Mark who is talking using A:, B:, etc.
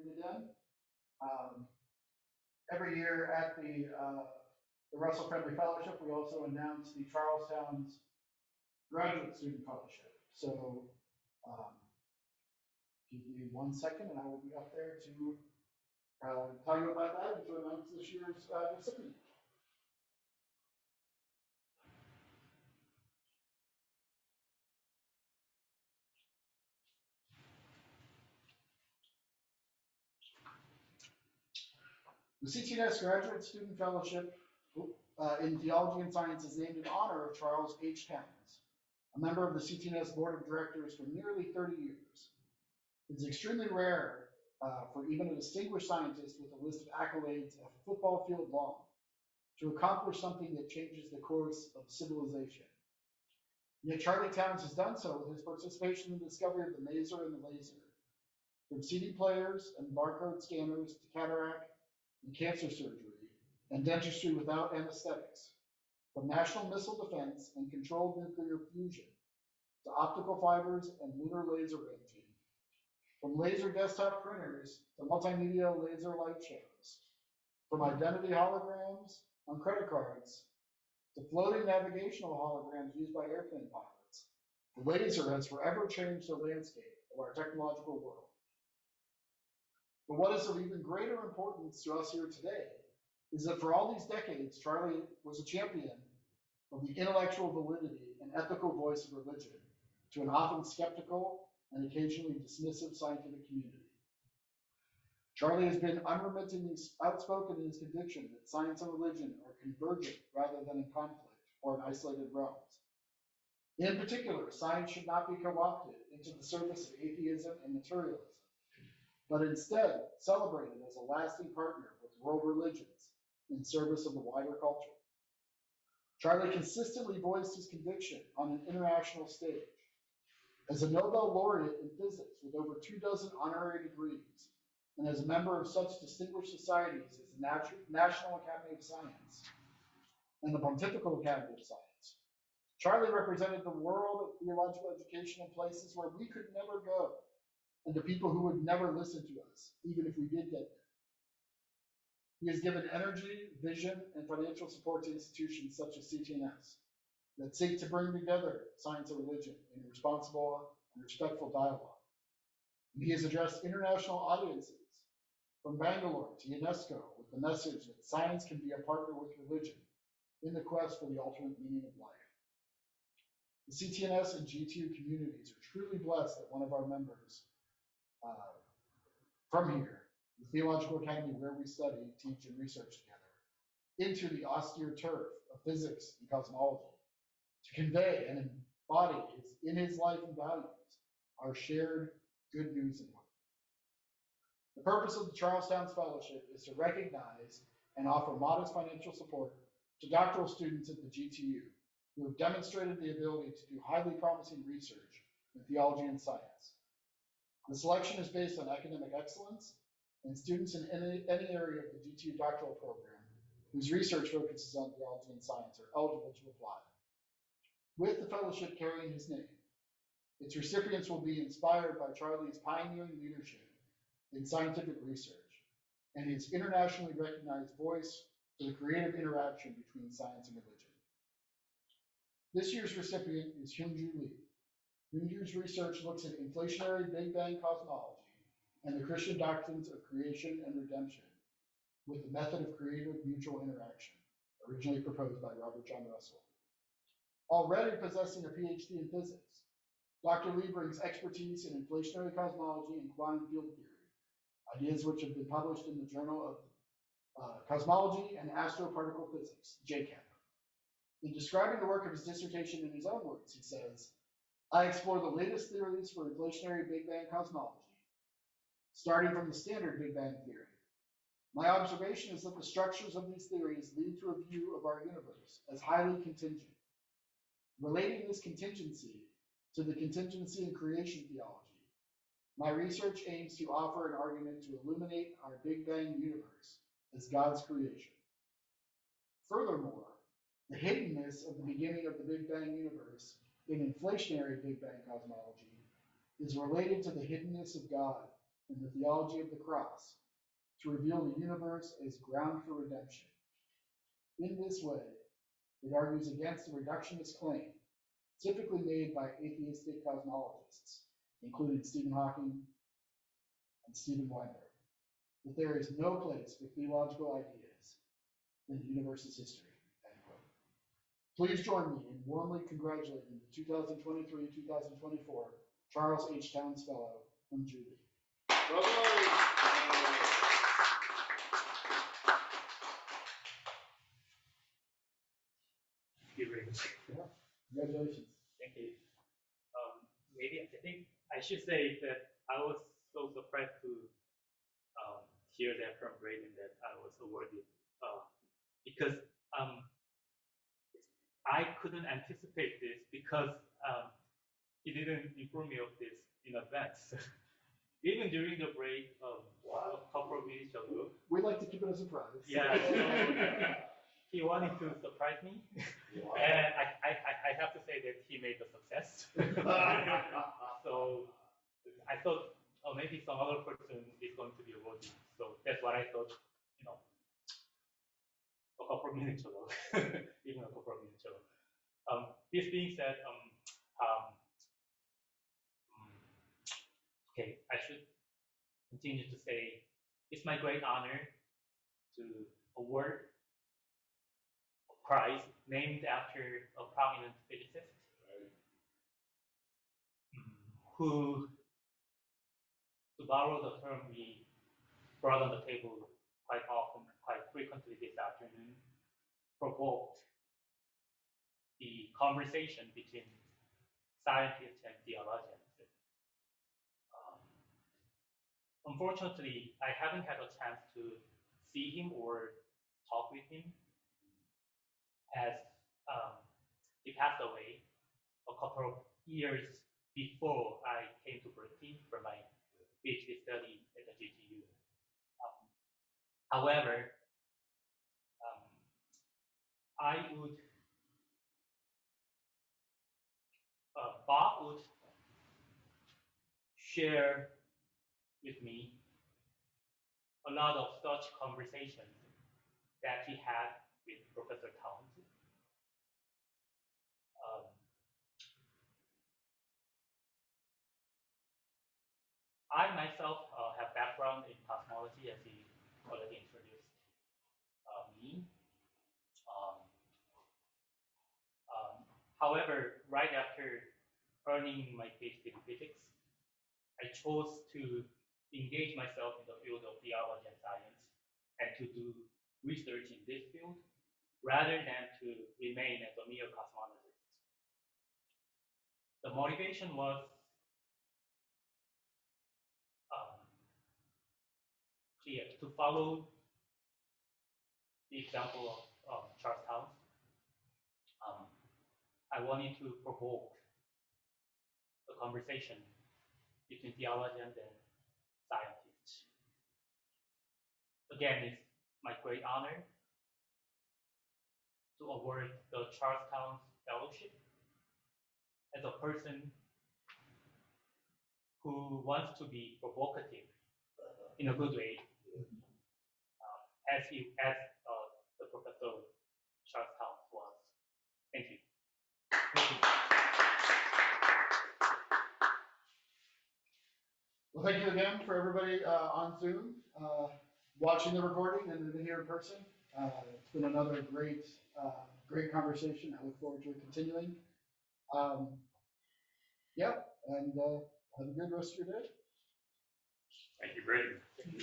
A: doing again. Every year at the Russell Friendly Fellowship, we also announce the Charlestown's Graduate Student Fellowship. So give me 1 second and I will be up there to tell you about that and to announce this year's recipient. The CTNS Graduate Student Fellowship in Theology and Science is named in honor of Charles H. Towns, a member of the CTNS Board of Directors for nearly 30 years. It's extremely rare for even a distinguished scientist with a list of accolades a football field long to accomplish something that changes the course of civilization. Yet Charlie Towns has done so with his participation in the discovery of the maser and the laser, from CD players and barcode scanners to cataract and cancer surgery and dentistry without anesthetics, from national missile defense and controlled nuclear fusion to optical fibers and lunar laser ranging, from laser desktop printers to multimedia laser light shows, from identity holograms on credit cards to floating navigational holograms used by airplane pilots. The laser has forever changed the landscape of our technological world. But what is of even greater importance to us here today is that for all these decades, Charlie was a champion of the intellectual validity and ethical voice of religion to an often skeptical and occasionally dismissive scientific community. Charlie has been unremittingly outspoken in his conviction that science and religion are convergent rather than in conflict or in isolated realms. In particular, science should not be co-opted into the service of atheism and materialism, but instead celebrated as a lasting partner with world religions in service of the wider culture. Charlie consistently voiced his conviction on an international stage. As a Nobel Laureate in physics with over 24 honorary degrees, and as a member of such distinguished societies as the National Academy of Science and the Pontifical Academy of Science, Charlie represented the world of theological education in places where we could never go, and to people who would never listen to us, even if we did get there. He has given energy, vision, and financial support to institutions such as CTNS that seek to bring together science and religion in a responsible and respectful dialogue. And he has addressed international audiences from Bangalore to UNESCO with the message that science can be a partner with religion in the quest for the ultimate meaning of life. The CTNS and GTU communities are truly blessed that one of our members from here, the Theological Academy where we study, teach, and research together, into the austere turf of physics and cosmology, to convey and embody in his life and values our shared good news and hope. The purpose of the Charlestown's Fellowship is to recognize and offer modest financial support to doctoral students at the GTU who have demonstrated the ability to do highly promising research in theology and science. The selection is based on academic excellence, and students in any area of the GTU doctoral program whose research focuses on theology and science are eligible to apply. With the fellowship carrying his name, its recipients will be inspired by Charlie's pioneering leadership in scientific research and his internationally recognized voice for the creative interaction between science and religion. This year's recipient is Hyung-Joo Lee. Hyung-Joo's research looks at inflationary Big Bang cosmology and the Christian doctrines of creation and redemption with the method of creative mutual interaction, originally proposed by Robert John Russell. Already possessing a PhD in physics, Dr. Lee brings expertise in inflationary cosmology and quantum field theory, ideas which have been published in the Journal of Cosmology and Astroparticle Physics, JCAP. In describing the work of his dissertation in his own words, he says, I explore the latest theories for inflationary Big Bang cosmology, starting from the standard Big Bang theory. My observation is that the structures of these theories lead to a view of our universe as highly contingent. Relating this contingency to the contingency in creation theology, my research aims to offer an argument to illuminate our Big Bang universe as God's creation. Furthermore, the hiddenness of the beginning of the Big Bang universe in inflationary Big Bang cosmology is related to the hiddenness of God in the theology of the cross to reveal the universe as ground for redemption. In this way, it argues against the reductionist claim typically made by atheistic cosmologists, including Stephen Hawking and Stephen Weinberg, that there is no place for theological ideas in the universe's history. End quote. Please join me in warmly congratulating the 2023-2024 Charles H. Towns Fellow, Hyung-Joo. Yeah, congratulations.
B: Thank you. Maybe I think I should say that I was so surprised to hear that from Braden that I was awarded because I couldn't anticipate this because he didn't inform me of this in advance. Even during the break a couple of minutes ago.
A: We like to keep it a surprise.
B: Yeah, so he wanted to surprise me, and I have to say that he made a success. So I thought, oh, maybe some other person is going to be awarded. So that's what I thought, a couple of minutes ago, even a couple of minutes ago. This being said, okay, I should continue to say it's my great honor to award a prize named after a prominent physicist who, to borrow the term we brought on the table quite often, quite frequently this afternoon, provoked the conversation between scientists and theologians. Unfortunately, I haven't had a chance to see him or talk with him as he passed away a couple of years before I came to Berkeley for my PhD study at the GTU. However, Bob would share with me a lot of such conversations that he had with Professor Towns. I myself have background in cosmology, as he already introduced me. However, right after earning my PhD in physics, I chose to engage myself in the field of theology and science and to do research in this field rather than to remain as a mere cosmologist. The motivation was clear: to follow the example of Charles Towns. I wanted to provoke the conversation between theologians and scientists. Again, it's my great honor to award the Charles Towns Fellowship as a person who wants to be provocative in a good way, as the Professor Charles Towns was. Thank you. Thank you.
A: Well, thank you again for everybody on Zoom, watching the recording and then here in person. It's been another great conversation. I look forward to it continuing. Yeah, and have a good rest of your day.
B: Thank you, Brady.
A: Thank you.